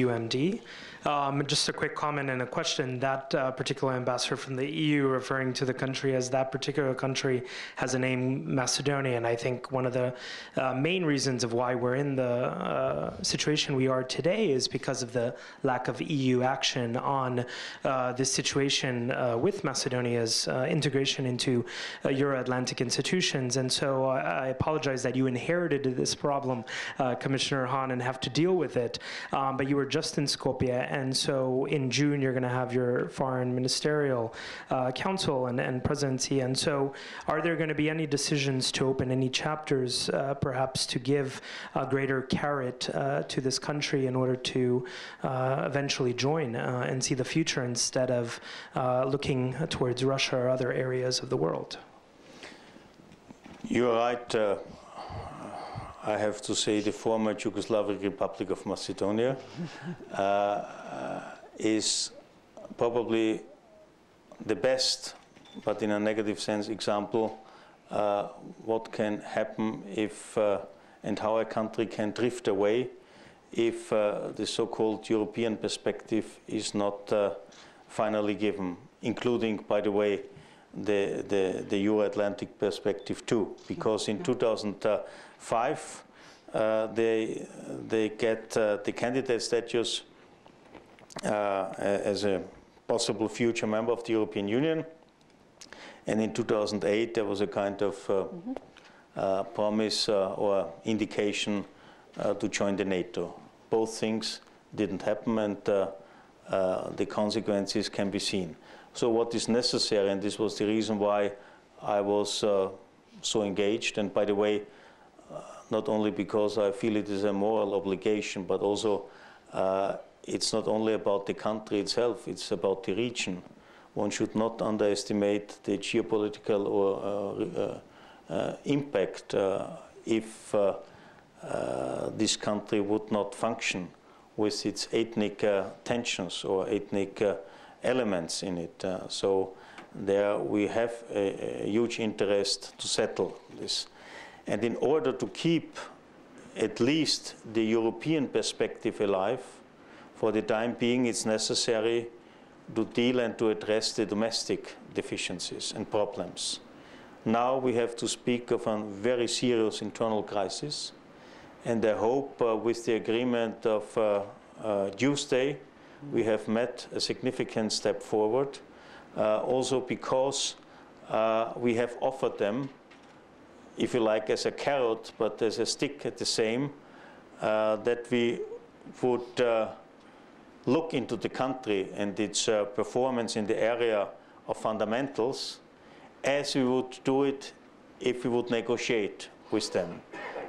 OMD. Just a quick comment and a question. That particular ambassador from the EU referring to the country as that particular country has a name, Macedonia, and I think one of the main reasons of why we're in the situation we are today is because of the lack of EU action on this situation with Macedonia's integration into Euro-Atlantic institutions. And so I apologize that you inherited this problem, Commissioner Han, and have to deal with it. But you were just in Skopje, and so in June you're going to have your foreign ministerial council and presidency. And so are there going to be any decisions to open any chapters, perhaps to give a greater carrot to this country in order to eventually join and see the future instead of looking towards Russia or other areas of the world? You're right. I have to say the former Yugoslavic Republic of Macedonia is probably the best, but in a negative sense, example what can happen if and how a country can drift away if the so-called European perspective is not finally given, including, by the way, the Euro-Atlantic perspective too, because in 2005 they get the candidate status as a possible future member of the European Union, and in 2008 there was a kind of promise or indication to join the NATO. Both things didn't happen, and the consequences can be seen. So what is necessary, and this was the reason why I was so engaged, and by the way, not only because I feel it is a moral obligation, but also it's not only about the country itself, it's about the region. One should not underestimate the geopolitical or impact if this country would not function with its ethnic tensions or ethnic elements in it. So there we have a huge interest to settle this. And in order to keep at least the European perspective alive, for the time being it's necessary to deal and to address the domestic deficiencies and problems. Now we have to speak of a very serious internal crisis, and I hope with the agreement of Tuesday we have met a significant step forward, also because we have offered them, if you like, as a carrot, but as a stick at the same, that we would look into the country and its performance in the area of fundamentals as we would do it if we would negotiate with them.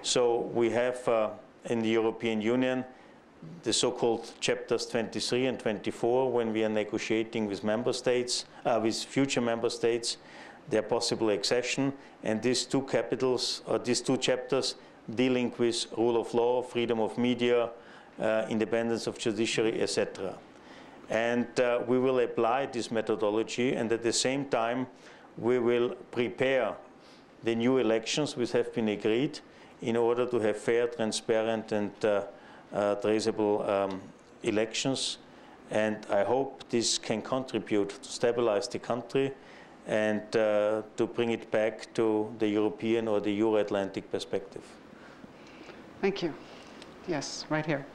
So we have in the European Union the so-called chapters 23 and 24, when we are negotiating with member states, with future member states, their possible accession, and these two capitals, or these two chapters dealing with rule of law, freedom of media, independence of judiciary, etc. And we will apply this methodology, and at the same time we will prepare the new elections which have been agreed in order to have fair, transparent and traceable elections. And I hope this can contribute to stabilize the country and to bring it back to the European or the Euro-Atlantic perspective. Thank you. Yes, right here.